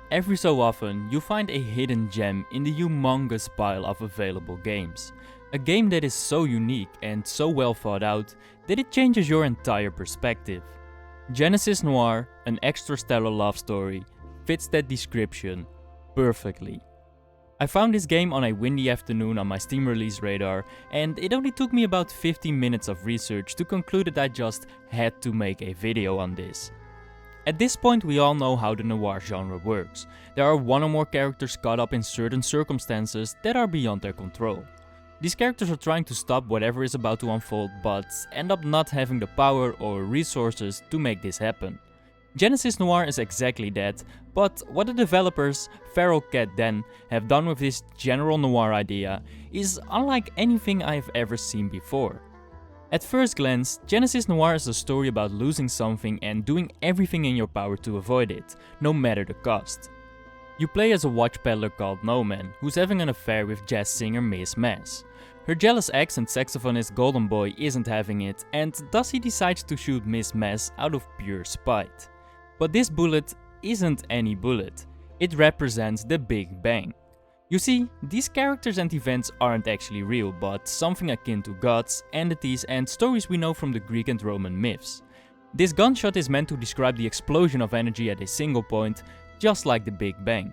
Every so often, you find a hidden gem in the humongous pile of available games. A game that is so unique and so well thought out that it changes your entire perspective. Genesis Noir, an extrastellar love story, fits that description perfectly. I found this game on a windy afternoon on my Steam release radar, and it only took me about 15 minutes of research to conclude that I just had to make a video on this. At this point, we all know how the noir genre works. There are one or more characters caught up in certain circumstances that are beyond their control. These characters are trying to stop whatever is about to unfold, but end up not having the power or resources to make this happen. Genesis Noir is exactly that, but what the developers, Feral Cat Den, have done with this general noir idea is unlike anything I have ever seen before. At first glance, Genesis Noir is a story about losing something and doing everything in your power to avoid it, no matter the cost. You play as a watch peddler called Noir, who's having an affair with jazz singer Miss Mess. Her jealous ex and saxophonist Golden Boy isn't having it, and thus he decides to shoot Miss Mess out of pure spite. But this bullet isn't any bullet, it represents the Big Bang. You see, these characters and events aren't actually real, but something akin to gods, entities and stories we know from the Greek and Roman myths. This gunshot is meant to describe the explosion of energy at a single point, just like the Big Bang.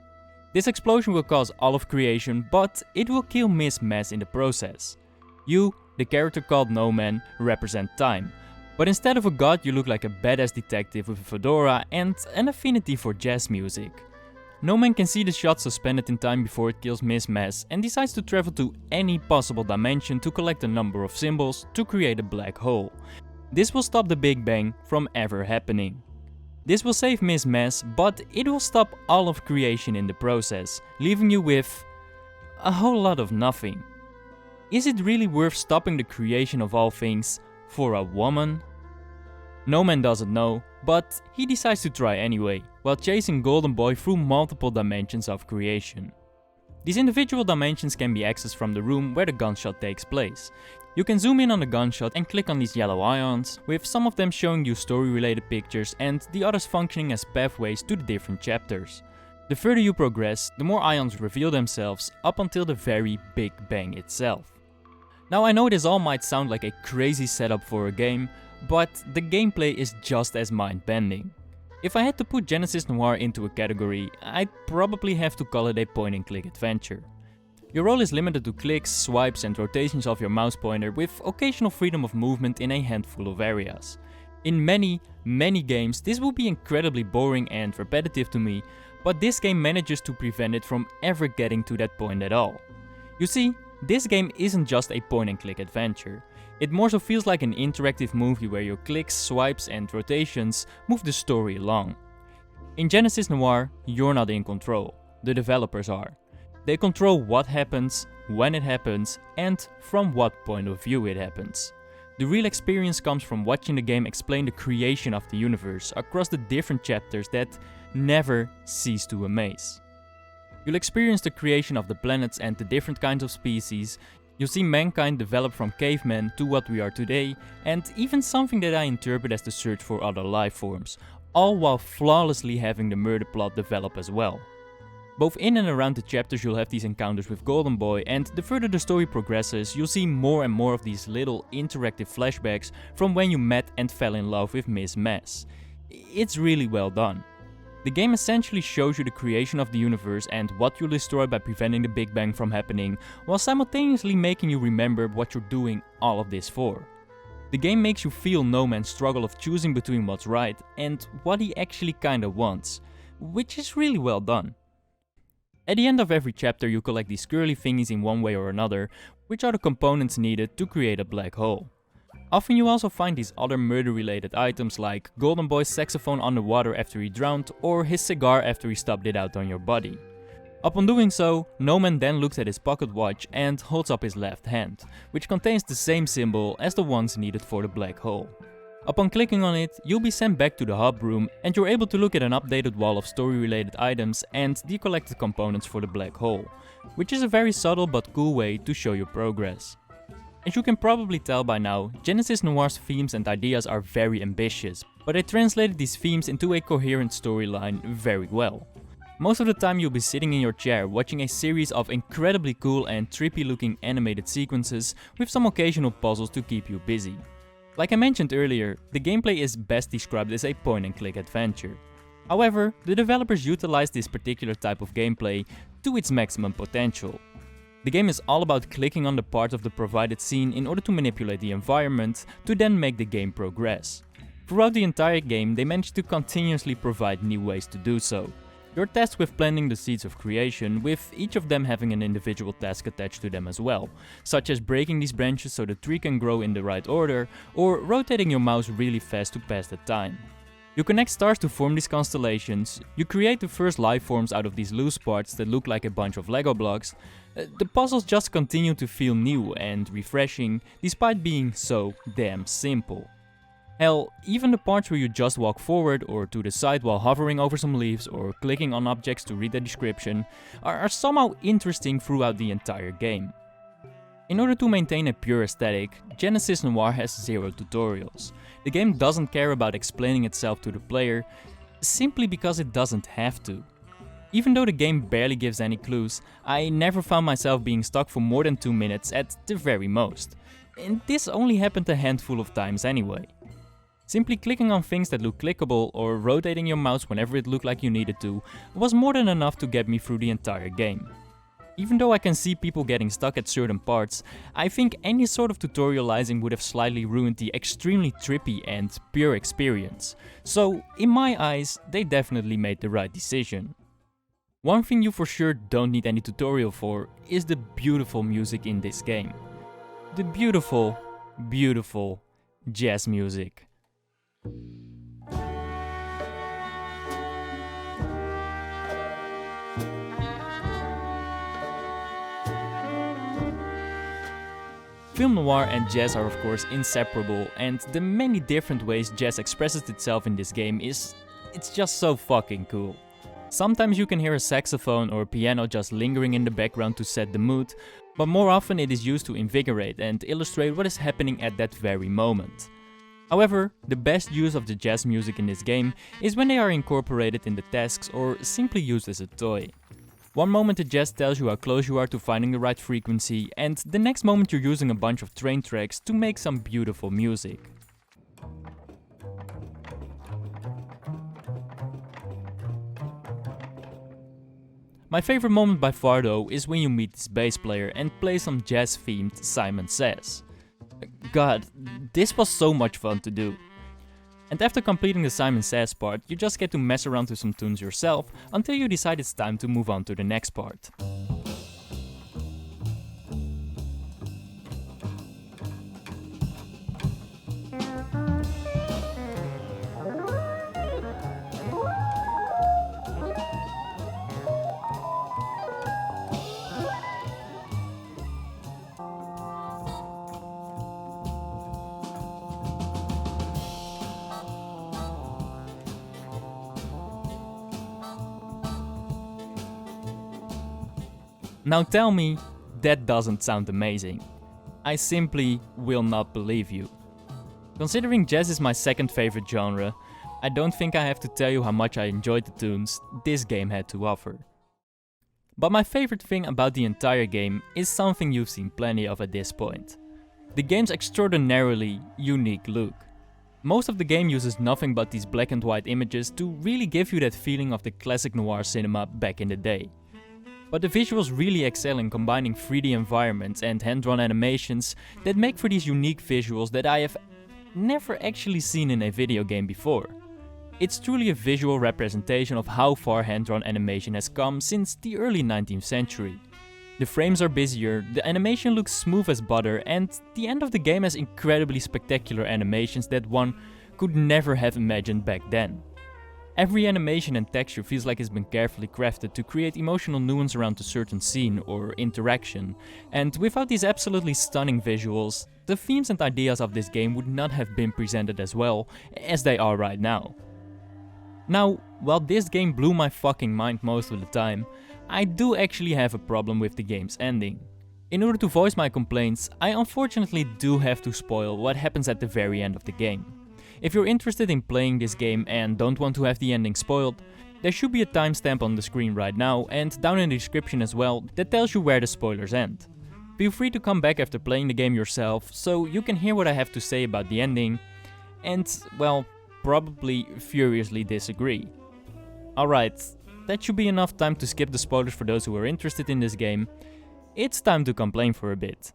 This explosion will cause all of creation, but it will kill Miss Mess in the process. You, the character called Noir, represent time. But instead of a god, you look like a badass detective with a fedora and an affinity for jazz music. Noir can see the shot suspended in time before it kills Miss Mess and decides to travel to any possible dimension to collect a number of symbols to create a black hole. This will stop the Big Bang from ever happening. This will save Miss Mess, but it will stop all of creation in the process, leaving you with a whole lot of nothing. Is it really worth stopping the creation of all things for a woman? Noir doesn't know, but he decides to try anyway, while chasing Golden Boy through multiple dimensions of creation. These individual dimensions can be accessed from the room where the gunshot takes place. You can zoom in on the gunshot and click on these yellow ions, with some of them showing you story-related pictures and the others functioning as pathways to the different chapters. The further you progress, the more ions reveal themselves up until the very Big Bang itself. Now I know this all might sound like a crazy setup for a game, but the gameplay is just as mind-bending. If I had to put Genesis Noir into a category, I'd probably have to call it a point-and-click adventure. Your role is limited to clicks, swipes and rotations of your mouse pointer with occasional freedom of movement in a handful of areas. In many games this will be incredibly boring and repetitive to me, but this game manages to prevent it from ever getting to that point at all. You see, this game isn't just a point-and-click adventure. It more so feels like an interactive movie where your clicks, swipes and rotations move the story along. In Genesis Noir, you're not in control, the developers are. They control what happens, when it happens, and from what point of view it happens. The real experience comes from watching the game explain the creation of the universe across the different chapters that never cease to amaze. You'll experience the creation of the planets and the different kinds of species. You'll see mankind develop from cavemen to what we are today, and even something that I interpret as the search for other life forms, all while flawlessly having the murder plot develop as well. Both in and around the chapters you'll have these encounters with Golden Boy, and the further the story progresses, you'll see more and more of these little interactive flashbacks from when you met and fell in love with Miss Mess. It's really well done. The game essentially shows you the creation of the universe and what you'll destroy by preventing the Big Bang from happening, while simultaneously making you remember what you're doing all of this for. The game makes you feel Noir's struggle of choosing between what's right and what he actually kinda wants, which is really well done. At the end of every chapter you collect these curly thingies in one way or another, which are the components needed to create a black hole. Often you also find these other murder-related items like Golden Boy's saxophone underwater after he drowned, or his cigar after he stubbed it out on your body. Upon doing so, Noir then looks at his pocket watch and holds up his left hand, which contains the same symbol as the ones needed for the black hole. Upon clicking on it, you'll be sent back to the hub room and you're able to look at an updated wall of story-related items and the collected components for the black hole, which is a very subtle but cool way to show your progress. As you can probably tell by now, Genesis Noir's themes and ideas are very ambitious, but they translated these themes into a coherent storyline very well. Most of the time you'll be sitting in your chair watching a series of incredibly cool and trippy looking animated sequences with some occasional puzzles to keep you busy. Like I mentioned earlier, the gameplay is best described as a point and click adventure. However, the developers utilized this particular type of gameplay to its maximum potential. The game is all about clicking on the part of the provided scene in order to manipulate the environment to then make the game progress. Throughout the entire game, they managed to continuously provide new ways to do so. You're tasked with planting the seeds of creation, with each of them having an individual task attached to them as well, such as breaking these branches so the tree can grow in the right order, or rotating your mouse really fast to pass the time. You connect stars to form these constellations, you create the first life forms out of these loose parts that look like a bunch of Lego blocks. The puzzles just continue to feel new and refreshing, despite being so damn simple. Hell, even the parts where you just walk forward or to the side while hovering over some leaves or clicking on objects to read the description are somehow interesting throughout the entire game. In order to maintain a pure aesthetic, Genesis Noir has zero tutorials. The game doesn't care about explaining itself to the player, simply because it doesn't have to. Even though the game barely gives any clues, I never found myself being stuck for more than 2 minutes at the very most. And this only happened a handful of times anyway. Simply clicking on things that look clickable or rotating your mouse whenever it looked like you needed to was more than enough to get me through the entire game. Even though I can see people getting stuck at certain parts, I think any sort of tutorializing would have slightly ruined the extremely trippy and pure experience. So, in my eyes, they definitely made the right decision. One thing you for sure don't need any tutorial for is the beautiful music in this game. The beautiful, beautiful jazz music. Film noir and jazz are of course inseparable, and the many different ways jazz expresses itself in this game it's just so fucking cool. Sometimes you can hear a saxophone or a piano just lingering in the background to set the mood, but more often it is used to invigorate and illustrate what is happening at that very moment. However, the best use of the jazz music in this game is when they are incorporated in the tasks or simply used as a toy. One moment the jazz tells you how close you are to finding the right frequency, and the next moment you're using a bunch of train tracks to make some beautiful music. My favorite moment by far though is when you meet this bass player and play some jazz themed Simon Says. God, this was so much fun to do. And after completing the Simon Says part, you just get to mess around to some tunes yourself until you decide it's time to move on to the next part. Now tell me, that doesn't sound amazing. I simply will not believe you. Considering jazz is my second favorite genre, I don't think I have to tell you how much I enjoyed the tunes this game had to offer. But my favorite thing about the entire game is something you've seen plenty of at this point. The game's extraordinarily unique look. Most of the game uses nothing but these black and white images to really give you that feeling of the classic noir cinema back in the day. But the visuals really excel in combining 3D environments and hand-drawn animations that make for these unique visuals that I have never actually seen in a video game before. It's truly a visual representation of how far hand-drawn animation has come since the early 19th century. The frames are busier, the animation looks smooth as butter, and the end of the game has incredibly spectacular animations that one could never have imagined back then. Every animation and texture feels like it's been carefully crafted to create emotional nuance around a certain scene or interaction, and without these absolutely stunning visuals, the themes and ideas of this game would not have been presented as well as they are right now. Now, while this game blew my fucking mind most of the time, I do actually have a problem with the game's ending. In order to voice my complaints, I unfortunately do have to spoil what happens at the very end of the game. If you're interested in playing this game and don't want to have the ending spoiled, There should be a timestamp on the screen right now and down in the description as well that tells you where the spoilers end. Feel free to come back after playing the game yourself so you can hear what I have to say about the ending and, well, probably furiously disagree. Alright, that should be enough time to skip the spoilers for those who are interested in this game. It's time to complain for a bit.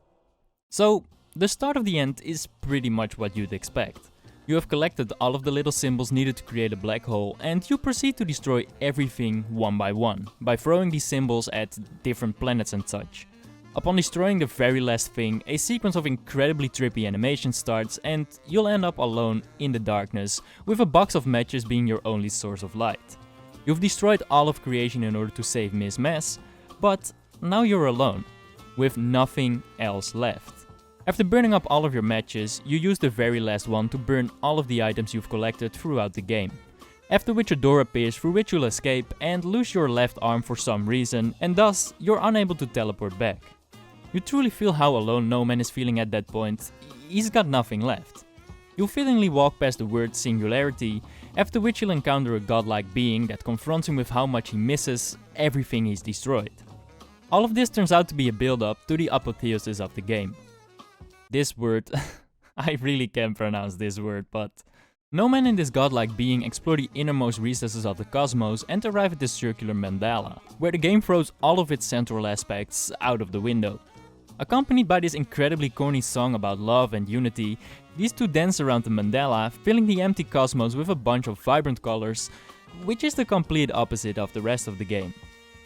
So, the start of the end is pretty much what you'd expect. You have collected all of the little symbols needed to create a black hole and you proceed to destroy everything one by throwing these symbols at different planets and such. Upon destroying the very last thing, a sequence of incredibly trippy animations starts and you'll end up alone in the darkness, with a box of matches being your only source of light. You've destroyed all of creation in order to save Miss Mess, but now you're alone, with nothing else left. After burning up all of your matches, you use the very last one to burn all of the items you've collected throughout the game. After which a door appears through which you'll escape and lose your left arm for some reason, and thus you're unable to teleport back. You truly feel how alone No Man is feeling at that point. He's got nothing left. You'll fittingly walk past the word singularity, after which you'll encounter a godlike being that confronts him with how much he misses everything he's destroyed. All of this turns out to be a build-up to the apotheosis of the game. This word, I really can't pronounce this word, but No Man and this godlike being explore the innermost recesses of the cosmos and arrive at this circular mandala, where the game throws all of its central aspects out of the window. Accompanied by this incredibly corny song about love and unity, these two dance around the mandala, filling the empty cosmos with a bunch of vibrant colors, which is the complete opposite of the rest of the game.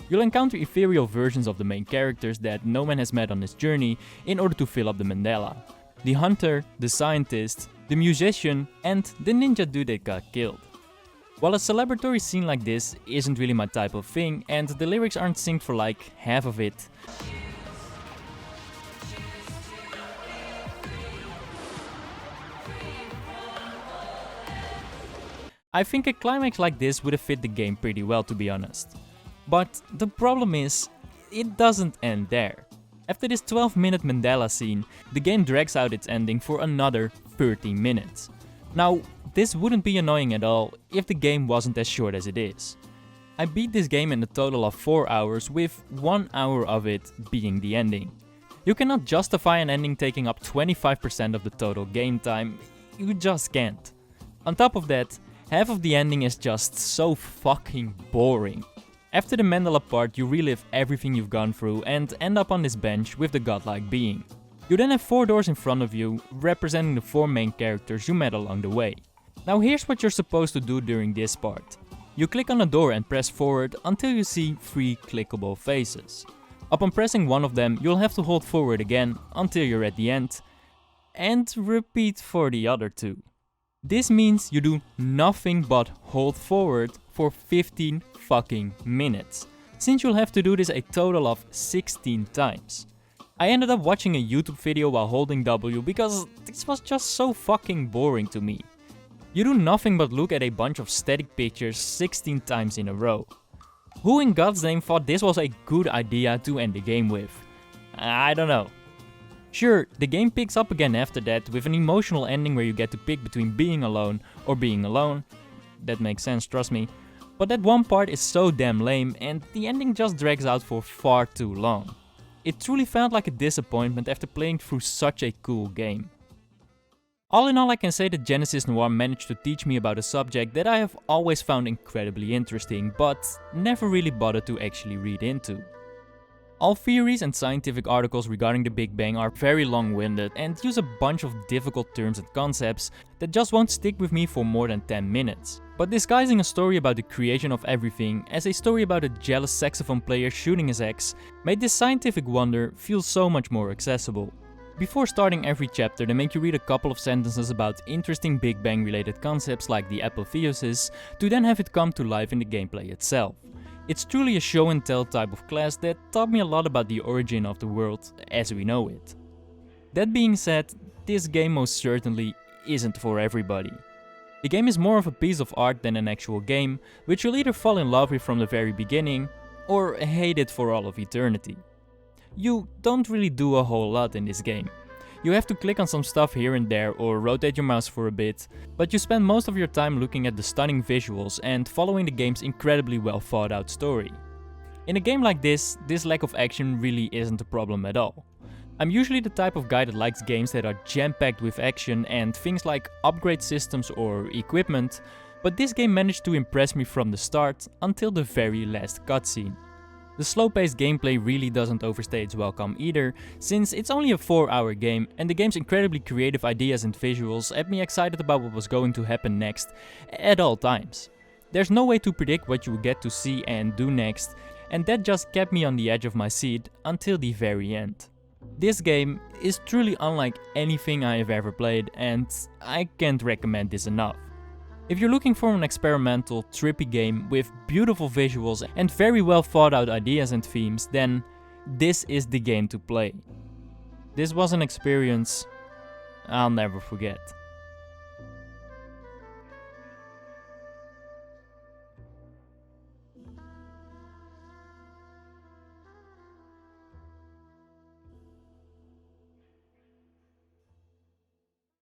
You'll encounter ethereal versions of the main characters that No Man has met on his journey in order to fill up the mandala. The hunter, the scientist, the musician, and the ninja dude that got killed. While a celebratory scene like this isn't really my type of thing, and the lyrics aren't synced for like half of it, I think a climax like this would have fit the game pretty well, to be honest. But the problem is, it doesn't end there. After this 12-minute mandala scene, the game drags out its ending for another 30 minutes. Now, this wouldn't be annoying at all if the game wasn't as short as it is. I beat this game in a total of 4 hours, with 1 hour of it being the ending. You cannot justify an ending taking up 25% of the total game time, you just can't. On top of that, half of the ending is just so fucking boring. After the mandala part, you relive everything you've gone through and end up on this bench with the godlike being. You then have 4 doors in front of you, representing the 4 main characters you met along the way. Now here's what you're supposed to do during this part. You click on a door and press forward until you see 3 clickable faces. Upon pressing one of them, you'll have to hold forward again until you're at the end, and repeat for the other 2. This means you do nothing but hold forward for 15 fucking minutes, since you'll have to do this a total of 16 times. I ended up watching a YouTube video while holding W because this was just so fucking boring to me. You do nothing but look at a bunch of static pictures 16 times in a row. Who in God's name thought this was a good idea to end the game with? I don't know. Sure, the game picks up again after that with an emotional ending where you get to pick between being alone or being alone. That makes sense, trust me. But that one part is so damn lame and the ending just drags out for far too long. It truly felt like a disappointment after playing through such a cool game. All in all, I can say that Genesis Noir managed to teach me about a subject that I have always found incredibly interesting, but never really bothered to actually read into. All theories and scientific articles regarding the Big Bang are very long-winded and use a bunch of difficult terms and concepts that just won't stick with me for more than 10 minutes. But disguising a story about the creation of everything as a story about a jealous saxophone player shooting his ex made this scientific wonder feel so much more accessible. Before starting every chapter, they make you read a couple of sentences about interesting Big Bang related concepts like the apotheosis, to then have it come to life in the gameplay itself. It's truly a show and tell type of class that taught me a lot about the origin of the world as we know it. That being said, this game most certainly isn't for everybody. The game is more of a piece of art than an actual game, which you'll either fall in love with from the very beginning, or hate it for all of eternity. You don't really do a whole lot in this game. You have to click on some stuff here and there or rotate your mouse for a bit, but you spend most of your time looking at the stunning visuals and following the game's incredibly well thought out story. In a game like this lack of action really isn't a problem at all. I'm usually the type of guy that likes games that are jam-packed with action and things like upgrade systems or equipment, but this game managed to impress me from the start until the very last cutscene. The slow-paced gameplay really doesn't overstay its welcome either, since it's only a 4-hour game and the game's incredibly creative ideas and visuals had me excited about what was going to happen next at all times. There's no way to predict what you will get to see and do next, and that just kept me on the edge of my seat until the very end. This game is truly unlike anything I have ever played, and I can't recommend this enough. If you're looking for an experimental, trippy game with beautiful visuals and very well thought out ideas and themes, then this is the game to play. This was an experience I'll never forget.